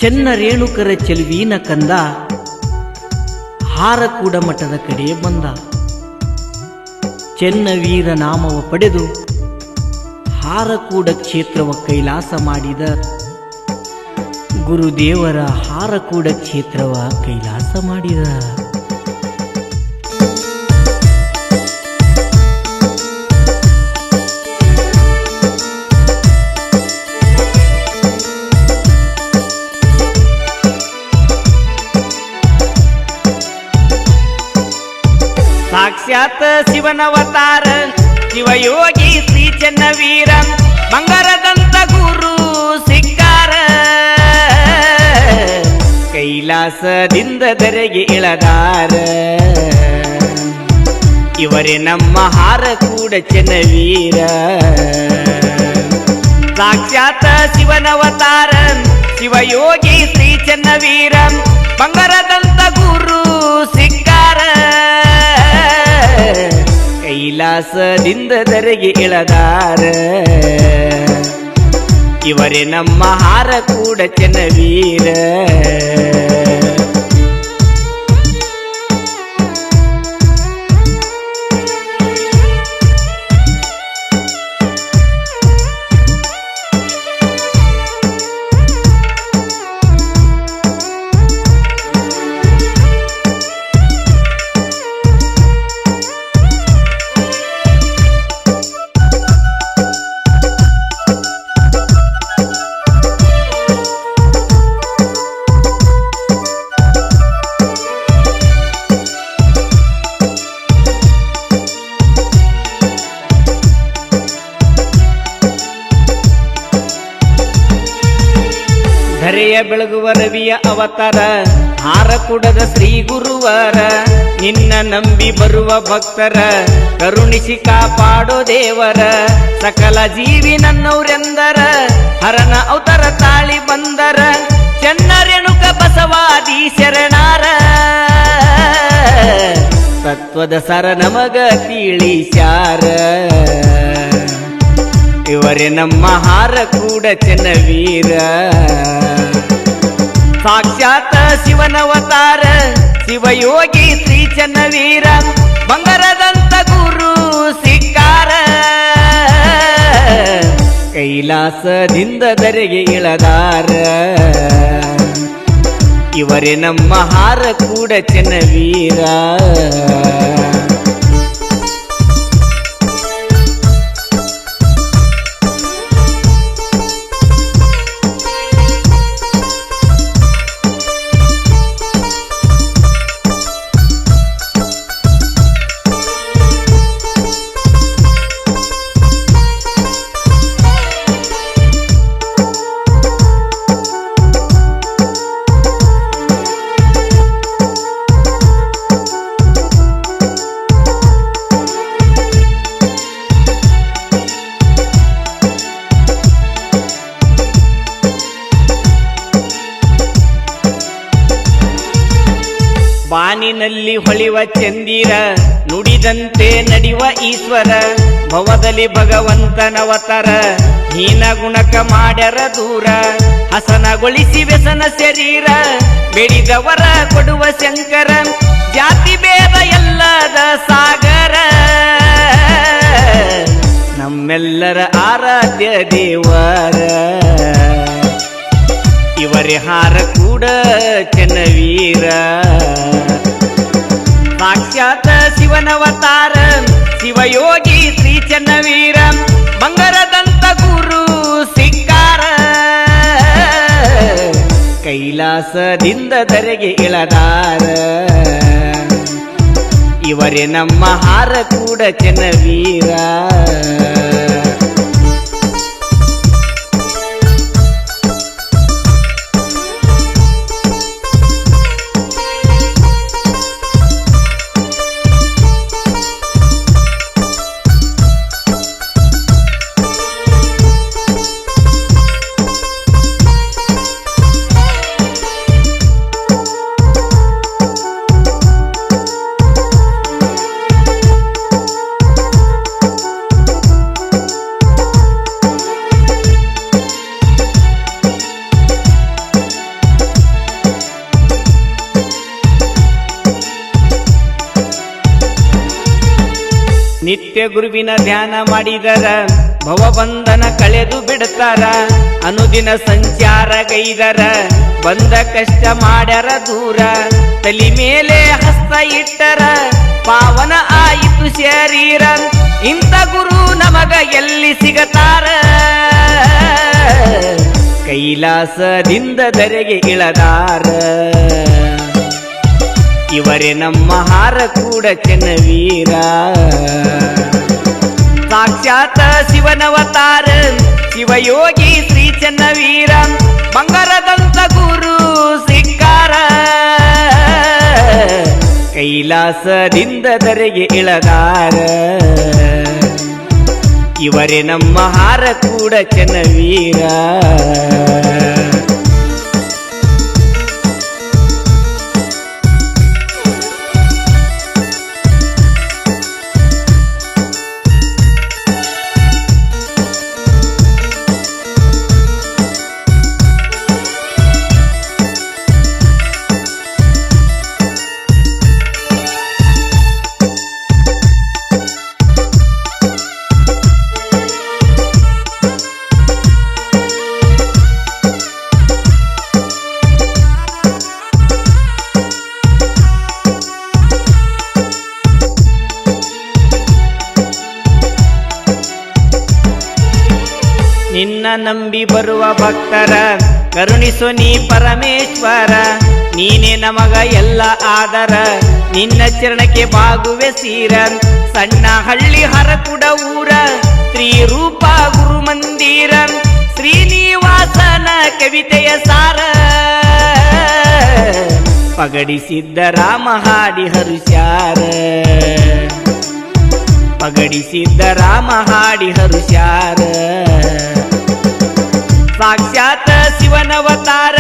ಚೆನ್ನ ರೇಣುಕರ ಚೆಲುವಿನ ಕಂದ ಹಾರಕೂಡ ಮಠದ ಕಡೆ ಬಂದ. ಚೆನ್ನ ವೀರ ನಾಮವ ಪಡೆದು ಹಾರಕೂಡ ಕ್ಷೇತ್ರವ ಕೈಲಾಸ ಮಾಡಿದ. ಗುರುದೇವರ ಹಾರಕೂಡ ಕ್ಷೇತ್ರವ ಕೈಲಾಸ ಮಾಡಿದ. ಸಾಕ್ಷಾತ್ ಶಿವನವತಾರ ಶಿವಯೋಗಿ ಶ್ರೀ ಚೆನ್ನವೀರ ಬಂಗಾರದಂತ ಗುರು ಸಿಕ್ಕಾರ. ಕೈಲಾಸದಿಂದ ಧರೆಗೆ ಇಳದಾರ. ಇವರೇ ನಮ್ಮ ಹಾರಕೂಡ ಚೆನ್ನವೀರ. ಸಾಕ್ಷಾತ್ ಶಿವನವತಾರ ಶಿವಯೋಗಿ ಶ್ರೀ ಚೆನ್ನವೀರ ಬಂಗಾರದಂತ ಗುರು ಸಿಕ್ಕಾರ. ಕೈಲಾಸದಿಂದ ಧರೆಗೆ ಇಳದಾರ. ಇವರೇ ನಮ್ಮ ಹಾರಕೂಡ ಚೆನ್ನವೀರ. ಧರೆಯ ಬೆಳಗುವ ರವಿಯ ಅವತಾರ ಹಾರಕೂಡದ ಶ್ರೀ ಗುರುವರ. ನಿನ್ನ ನಂಬಿ ಬರುವ ಭಕ್ತರ ಕರುಣಿಸಿ ಕಾಪಾಡೋ ದೇವರ. ಸಕಲ ಜೀವಿ ನನ್ನವರೆಂದರ ಹರನ ಅವತಾರ ತಾಳಿ ಬಂದರ. ಚೆನ್ನ ರೇಣುಕ ಬಸವಾದಿ ಶರಣಾರ. ತತ್ವದ ಸರ ನಮಗ ತಿಳಿಸ್ಯಾರ. ಇವರೇ ನಮ್ಮ ಹಾರಕೂಡ ಚೆನ್ನವೀರ. ಸಾಕ್ಷಾತ್ ಶಿವನವತಾರ ಶಿವಯೋಗಿ ಶ್ರೀ ಚೆನ್ನವೀರ ಬಂಗಾರದಂತ ಗುರು ಸಿಕ್ಕಾರ. ಕೈಲಾಸದಿಂದ ಧರೆಗೆ ಇಳದಾರ. ಇವರೇ ನಮ್ಮ ಹಾರಕೂಡ ಚೆನ್ನವೀರ. ಬಾನಿನಲ್ಲಿ ಹೊಳಿವ ಚಂದಿರ ನುಡಿದಂತೆ ನಡೆಯುವ ಈಶ್ವರ. ಭವದಲ್ಲಿ ಭಗವಂತನವತಾರ ಹೀನ ಗುಣಕ ಮಾಡ್ಯರ ದೂರ. ಹಸನಗೊಳಿಸಿ ವ್ಯಸನ ಶರೀರ ಬೇಡಿದವರ ಕೊಡುವ ಶಂಕರ. ಜಾತಿ ಭೇದ ಎಲ್ಲದ ಸಾಗರ ನಮ್ಮೆಲ್ಲರ ಆರಾಧ್ಯ ದೇವರ. ಇವರೇ ಹಾರಕೂಡ ಚೆನ್ನವೀರ. ಸಾಕ್ಷಾತ್ ಶಿವನವತಾರ ಶಿವಯೋಗಿ ಶ್ರೀ ಚೆನ್ನವೀರ ಬಂಗಾರದಂತ ಗುರು ಸಿಕ್ಕಾರ. ಕೈಲಾಸದಿಂದ ಧರೆಗೆ ಇಳದಾರ. ಇವರೇ ನಮ್ಮ ಹಾರಕೂಡ ಚೆನ್ನವೀರ. ನಿತ್ಯ ಗುರುವಿನ ಧ್ಯಾನ ಮಾಡಿದರ ಭವಬಂಧನ ಕಳೆದು ಬಿಡ್ತಾರ. ಅನುದಿನ ಸಂಚಾರ ಗೈದರ ಬಂದ ಕಷ್ಟ ಮಾಡ್ಯಾರ ದೂರ. ತಲಿ ಮೇಲೆ ಹಸ್ತ ಇಟ್ಟರ ಪಾವನ ಆಯಿತು ಶರೀರ. ಇಂಥ ಗುರು ನಮಗ ಎಲ್ಲಿ ಸಿಗತಾರ? ಕೈಲಾಸದಿಂದ ಧರೆಗೆ ಇಳದಾರ. ಇವರೇ ನಮ್ಮ ಹಾರಕೂಡ ಚೆನ್ನವೀರ. ಸಾಕ್ಷಾತ್ ಶಿವನವತಾರ ಶಿವಯೋಗಿ ಶ್ರೀ ಚೆನ್ನವೀರ. ಬಂಗಾರದಂತ ಗುರು ಸಿಕ್ಕಾರ. ಕೈಲಾಸದಿಂದ ಧರೆಗೆ ಇಳದಾರ. ಇವರೇ ನಮ್ಮ ಹಾರಕೂಡ ಚೆನ್ನವೀರ. ನಿನ್ನ ನಂಬಿ ಬರುವ ಭಕ್ತರ ಕರುಣಿಸು ನೀ ಪರಮೇಶ್ವರ. ನೀನೇ ನಮಗ ಎಲ್ಲ ಆದರ ನಿನ್ನ ಚರಣಕ್ಕೆ ಬಾಗುವೆ ಸೀರ. ಸಣ್ಣ ಹಳ್ಳಿ ಹರಕುಡ ಊರ ಶ್ರೀರೂಪ ಗುರು ಮಂದಿರ. ಶ್ರೀನಿವಾಸನ ಕವಿತೆಯ ಸಾರ ಪಗಡಿಸಿದ್ದ ರಾಮ ಹಾಡಿ ಹರುಷಾರ. ಪಗಡಿಸಿದ್ದ ರಾಮ ಹಾಡಿ ಹರುಷಾರ. ಸಾಕ್ಷಾತ್ ಶಿವನವತಾರ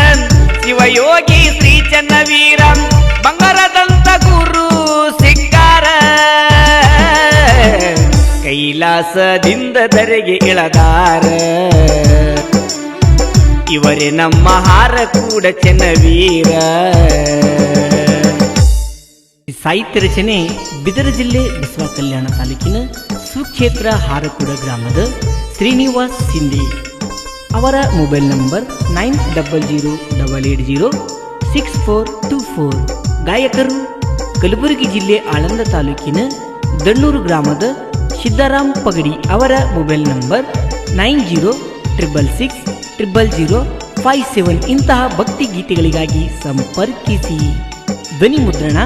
ಶಿವಯೋಗಿ ಶ್ರೀ ಚೆನ್ನವೀರ. ಬಂಗಾರದಂತ ಗುರು ಸಿಕ್ಕಾರ. ಕೈಲಾಸದಿಂದ ಧರೆಗೆ ಇಳದಾರ. ಇವರೇ ನಮ್ಮ ಹಾರಕೂಡ ಚೆನ್ನವೀರ. ಸಾಹಿತ್ಯ ರಚನೆ ಬೀದರ ಜಿಲ್ಲೆ ಬಸವ ಕಲ್ಯಾಣ ತಾಲೂಕಿನ ಸುಕ್ಷೇತ್ರ ಹಾರಕೂಡ ಗ್ರಾಮದ ಶ್ರೀನಿವಾಸ್ ಸಿಂಧೆ ಅವರ ಮೊಬೈಲ್ ನಂಬರ್ 9008806424. ಗಾಯಕರು ಕಲಬುರಗಿ ಜಿಲ್ಲೆ ಆಳಂದ ತಾಲೂಕಿನ ದಣ್ಣೂರು ಗ್ರಾಮದ ಸಿದ್ದರಾಮ್ ಪಗಡಿ ಅವರ ಮೊಬೈಲ್ ನಂಬರ್ 9066600057. ಇಂತಹ ಭಕ್ತಿ ಗೀತೆಗಳಿಗಾಗಿ ಸಂಪರ್ಕಿಸಿ. ಧ್ವನಿ ಮುದ್ರಣ